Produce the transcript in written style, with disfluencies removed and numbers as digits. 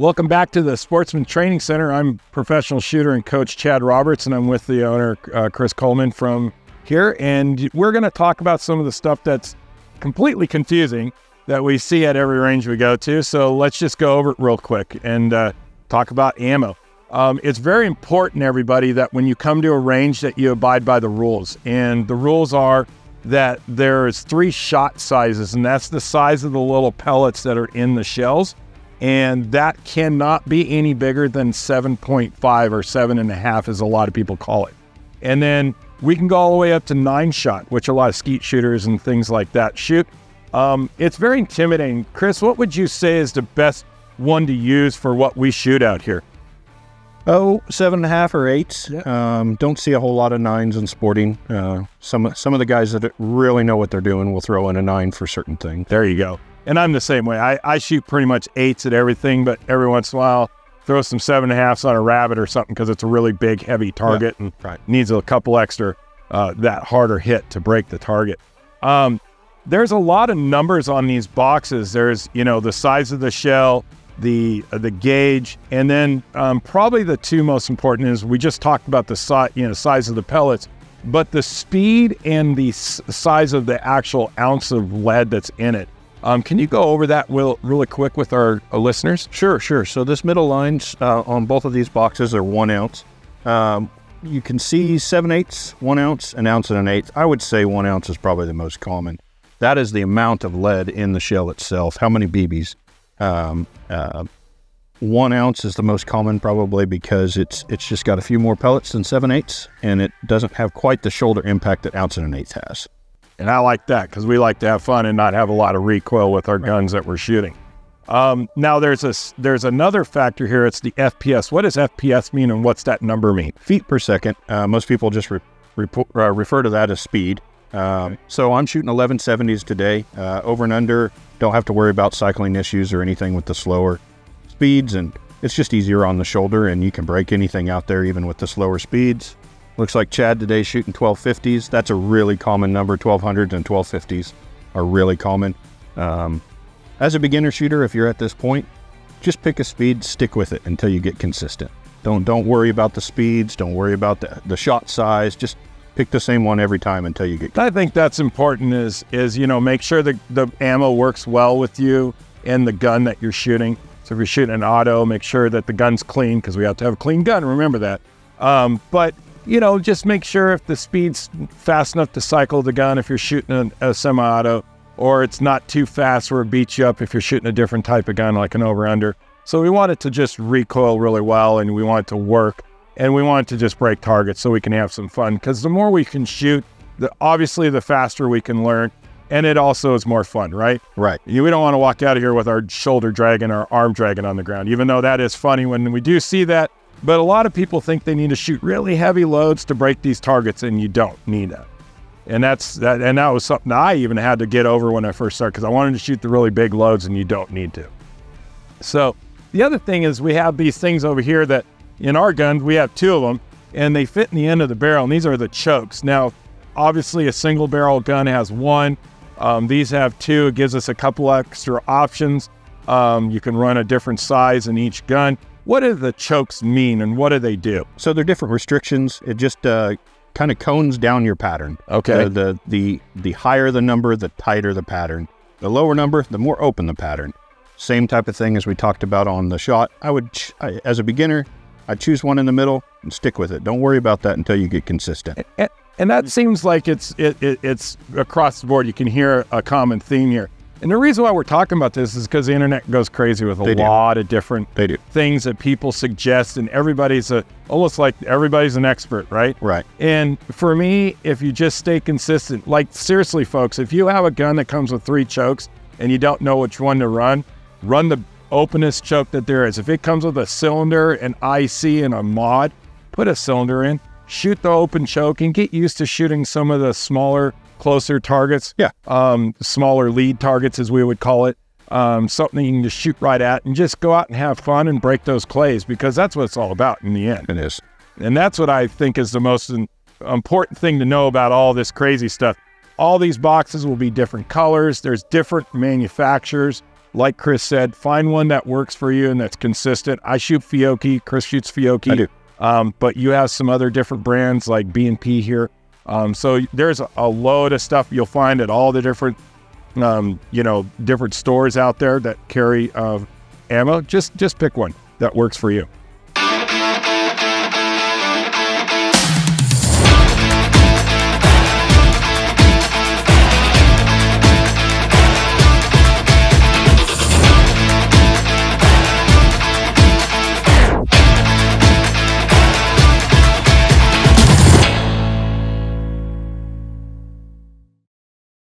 Welcome back to the Sportsman Training Center. I'm professional shooter and coach Chad Roberts, and I'm with the owner, Chris Coleman from here. And we're going to talk about some of the stuff that's completely confusing that we see at every range we go to. So let's just go over it real quick and talk about ammo. It's very important, everybody, that when you come to a range that you abide by the rules. And the rules are that there's 3 shot sizes, and that's the size of the little pellets that are in the shells. And that cannot be any bigger than 7.5 or 7.5, as a lot of people call it. And then we can go all the way up to 9 shot, which a lot of skeet shooters and things like that shoot. It's very intimidating. Chris, what would you say is the best one to use for what we shoot out here? Oh, 7.5 or 8. Yeah. Don't see a whole lot of 9s in sporting. Some of the guys that really know what they're doing will throw in a 9 for certain things. There you go. And I'm the same way. I shoot pretty much 8s at everything, but every once in a while, throw some 7.5s on a rabbit or something because it's a really big, heavy target and needs a couple extra, that harder hit to break the target. There's a lot of numbers on these boxes. There's, the size of the shell, the gauge, and then probably the 2 most important is we just talked about the size of the pellets, but the speed and the size of the actual ounce of lead that's in it. Can you go over that really quick with our listeners? Sure. So this middle lines on both of these boxes are 1 ounce. You can see 7/8, 1 ounce, an ounce and an eighth. I would say 1 ounce is probably the most common. That is the amount of lead in the shell itself. How many BBs? 1 ounce is the most common, probably because it's just got a few more pellets than 7/8, and it doesn't have quite the shoulder impact that ounce and an eighth has. And I like that because we like to have fun and not have a lot of recoil with our guns that we're shooting. Now there's another factor here. It's the FPS. What does FPS mean, and what's that number mean? Feet per second. Most people just refer to that as speed. So I'm shooting 1170s today. Over and under, don't have to worry about cycling issues or anything with the slower speeds, and it's just easier on the shoulder, and you can break anything out there even with the slower speeds. Looks like Chad today shooting 1250s. That's a really common number. 1200s and 1250s are really common. As a beginner shooter, if you're at this point, just pick a speed, stick with it until you get consistent. Don't worry about the speeds. Don't worry about the shot size. Just pick the same one every time until you get. I think that's important is make sure the ammo works well with you and the gun that you're shooting. So if you're shooting an auto, make sure that the gun's clean because we have to have a clean gun. Remember that. But just make sure if the speed's fast enough to cycle the gun if you're shooting a semi-auto, or it's not too fast where it beats you up if you're shooting a different type of gun like an over-under. So we want it to just recoil really well, and we want it to work, and we want it to just break targets so we can have some fun. Because the more we can shoot, obviously the faster we can learn, and it also is more fun, right? Right. We don't want to walk out of here with our shoulder dragging, our arm dragging on the ground, even though that is funny when we do see that. But a lot of people think they need to shoot really heavy loads to break these targets, and you don't need that. And that was something I even had to get over when I first started because I wanted to shoot the really big loads, and you don't need to. So the other thing is we have these things over here that in our guns, we have 2 of them, and they fit in the end of the barrel, and these are the chokes. Now, obviously a single barrel gun has 1. These have 2. It gives us a couple extra options. You can run a different size in each gun. What do the chokes mean, and what do they do? So they're different restrictions. It just kind of cones down your pattern. Okay. The higher the number, the tighter the pattern. The lower number, the more open the pattern. Same type of thing as we talked about on the shot. As a beginner, I'd choose one in the middle and stick with it. Don't worry about that until you get consistent. And that seems like it's across the board. You can hear a common theme here. And the reason why we're talking about this is because the internet goes crazy with a lot of different things that people suggest, and almost like everybody's an expert, right? Right. And for me, if you just stay consistent, like seriously, folks, if you have a gun that comes with 3 chokes and you don't know which one to run the openest choke that there is. If it comes with a cylinder, an IC, and a mod, put a cylinder in, shoot the open choke, and get used to shooting some of the smaller, closer targets. Yeah. Smaller lead targets, as we would call it. Something you can just shoot right at and just go out and have fun and break those clays, because that's what it's all about in the end. It is. And that's what I think is the most important thing to know about all this crazy stuff. All these boxes will be different colors. There's different manufacturers. like Chris said, find one that works for you and that's consistent. I shoot Fiocchi. Chris shoots Fiocchi. I do. But you have some other different brands like B&P here. So there's a load of stuff you'll find at all the different, different stores out there that carry ammo. Just pick one that works for you.